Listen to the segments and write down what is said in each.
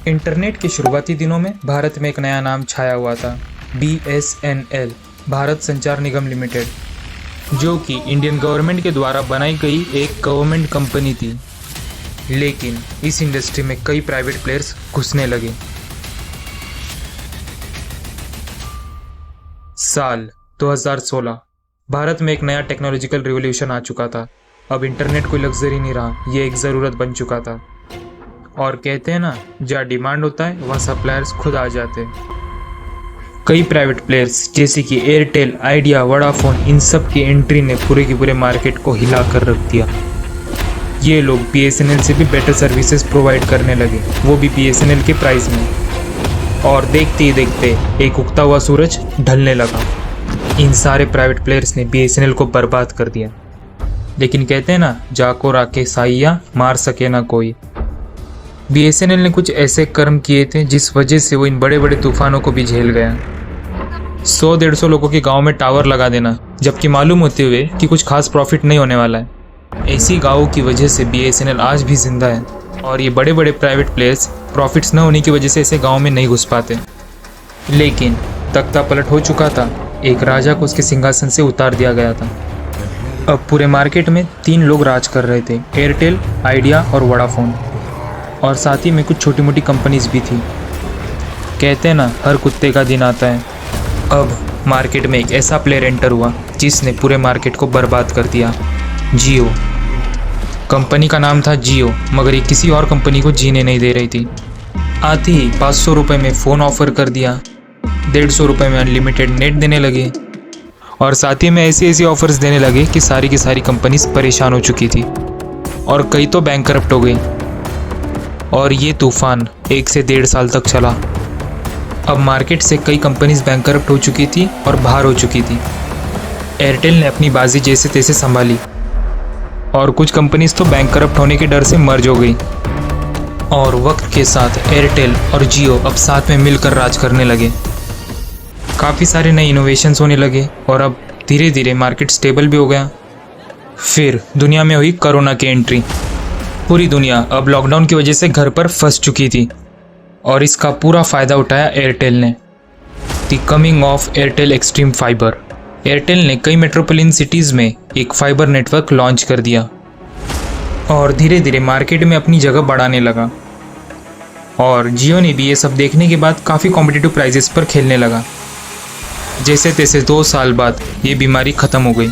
Internet के शुरुआती दिनों में भारत में एक नया नाम छाया हुआ था, BSNL, भारत संचार निगम लिमिटेड, जो कि इंडियन गवर्नमेंट के द्वारा बनाई गई एक गवर्नमेंट कंपनी थी। लेकिन इस इंडस्ट्री में कई प्राइवेट प्लेयर्स घुसने लगे। साल 2016 भारत में एक नया टेक्नोलॉजिकल रिवॉल्यूशन आ चुका था। अब इंटरनेट कोई लग्जरी नहीं रहा, ये एक ज़रूरत बन चुका था। और कहते हैं ना, जहाँ डिमांड होता है वहाँ सप्लायर्स खुद आ जाते हैं। कई प्राइवेट प्लेयर्स जैसे कि एयरटेल, आइडिया, वोडाफोन, इन सब की एंट्री ने पूरे के पूरे मार्केट को हिला कर रख दिया। ये लोग BSNL से भी बेटर सर्विसेज प्रोवाइड करने लगे, वो भी BSNL के प्राइस में। और देखते ही देखते एक उगता हुआ सूरज ढलने लगा। इन सारे प्राइवेट प्लेयर्स ने BSNL को बर्बाद कर दिया। लेकिन कहते हैं ना, जाको राके साइया मार सके ना कोई। BSNL ने कुछ ऐसे कर्म किए थे जिस वजह से वो इन बड़े बड़े तूफानों को भी झेल गया। 100-150 लोगों के गांव में टावर लगा देना, जबकि मालूम होते हुए कि कुछ खास प्रॉफिट नहीं होने वाला है। ऐसी गाँवों की वजह से BSNL आज भी जिंदा है। और ये बड़े बड़े प्राइवेट प्लेयर्स प्रॉफिट्स न होने की वजह से ऐसे गाँव में नहीं घुस पाते। लेकिन तख्ता पलट हो चुका था। एक राजा को उसके सिंहासन से उतार दिया गया था। अब पूरे मार्केट में 3 लोग राज कर रहे थे, एयरटेल, आइडिया और वोडाफोन। और साथ ही में कुछ छोटी मोटी कंपनीज भी थी। कहते हैं ना, हर कुत्ते का दिन आता है। अब मार्केट में एक ऐसा प्लेयर एंटर हुआ जिसने पूरे मार्केट को बर्बाद कर दिया, जियो। कंपनी का नाम था जियो, मगर ये किसी और कंपनी को जीने नहीं दे रही थी। आते ही 500 रुपये में फ़ोन ऑफर कर दिया, 150 रुपये में अनलिमिटेड नेट देने लगे। और साथ ही में ऐसी ऑफर्स देने लगे कि सारी की सारी कंपनीज परेशान हो चुकी थी और कई तो बैंकरप्ट हो गई। और ये तूफान 1 से 1.5 साल तक चला। अब मार्केट से कई कंपनीज बैंकरप्ट हो चुकी थी और बाहर हो चुकी थी। एयरटेल ने अपनी बाजी जैसे तैसे संभाली और कुछ कंपनीज तो बैंकरप्ट होने के डर से मर्ज हो गई। और वक्त के साथ एयरटेल और जियो अब साथ में मिलकर राज करने लगे। काफ़ी सारे नए इनोवेशंस होने लगे और अब धीरे धीरे मार्केट स्टेबल भी हो गया। फिर दुनिया में हुई कोरोना की एंट्री। पूरी दुनिया अब लॉकडाउन की वजह से घर पर फंस चुकी थी और इसका पूरा फ़ायदा उठाया एयरटेल ने। The coming of Airtel extreme fibre. Airtel ने कई मेट्रोपोलिटन सिटीज़ में एक फाइबर नेटवर्क लॉन्च कर दिया और धीरे धीरे मार्केट में अपनी जगह बढ़ाने लगा। और जियो ने भी ये सब देखने के बाद काफ़ी कॉम्पिटिटिव प्राइजेस पर खेलने लगा। जैसे तैसे 2 साल बाद ये बीमारी ख़त्म हो गई।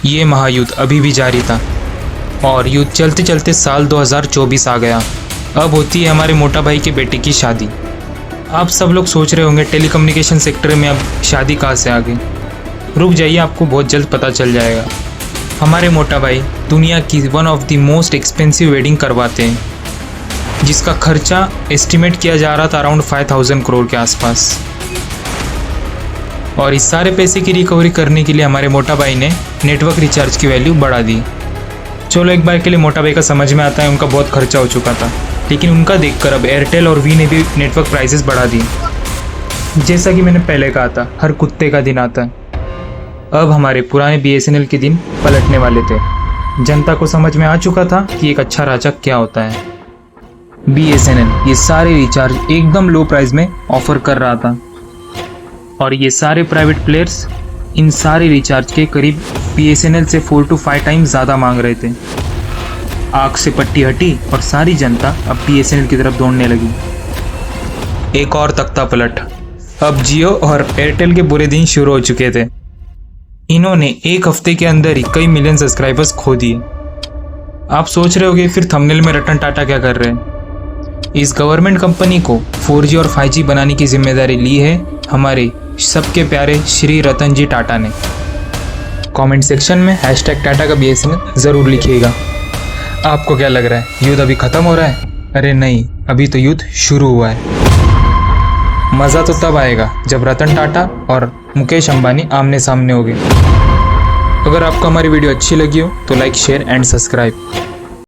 ये महायुद्ध अभी भी जारी था और युद्ध चलते चलते साल 2024 आ गया। अब होती है हमारे मोटा भाई के बेटे की शादी। आप सब लोग सोच रहे होंगे टेलीकम्युनिकेशन सेक्टर में अब शादी कहाँ से आ गई। रुक जाइए, आपको बहुत जल्द पता चल जाएगा। हमारे मोटा भाई दुनिया की one of the most expensive wedding करवाते हैं, जिसका खर्चा एस्टिमेट किया जा रहा था अराउंड 5000 करोड़ के आसपास। और इस सारे पैसे की रिकवरी करने के लिए हमारे मोटा भाई ने नेटवर्क रिचार्ज की वैल्यू बढ़ा दी। चलो, एक बार के लिए मोटा भाई का समझ में आता है, उनका बहुत खर्चा हो चुका था। लेकिन उनका देखकर अब एयरटेल और वी ने भी नेटवर्क प्राइसेस बढ़ा दिए। जैसा कि मैंने पहले कहा था, हर कुत्ते का दिन आता है। अब हमारे पुराने BSNL के दिन पलटने वाले थे। जनता को समझ में आ चुका था कि एक अच्छा राजा क्या होता है। BSNL ये सारे रिचार्ज एकदम लो प्राइस में ऑफर कर रहा था और ये सारे प्राइवेट प्लेयर्स इन सारे रिचार्ज के करीब BSNL से 4 to 5 टाइम्स ज़्यादा मांग रहे थे। आँख से पट्टी हटी और सारी जनता अब BSNL की तरफ दौड़ने लगी। एक और तख्ता पलट। अब जियो और एयरटेल के बुरे दिन शुरू हो चुके थे। इन्होंने एक हफ्ते के अंदर ही कई मिलियन सब्सक्राइबर्स खो दिए। आप सोच रहे होगे, फिर थंबनेल में रतन टाटा क्या कर रहे हैं। इस गवर्नमेंट कंपनी को 4G और 5G बनाने की जिम्मेदारी ली है हमारे सबके प्यारे श्री रतन जी टाटा ने। कमेंट सेक्शन में #टाटा का BSNL ज़रूर लिखिएगा। आपको क्या लग रहा है, युद्ध अभी ख़त्म हो रहा है? अरे नहीं, अभी तो युद्ध शुरू हुआ है। मज़ा तो तब आएगा जब रतन टाटा और मुकेश अंबानी आमने सामने होंगे। अगर आपको हमारी वीडियो अच्छी लगी हो तो लाइक, शेयर एंड सब्सक्राइब।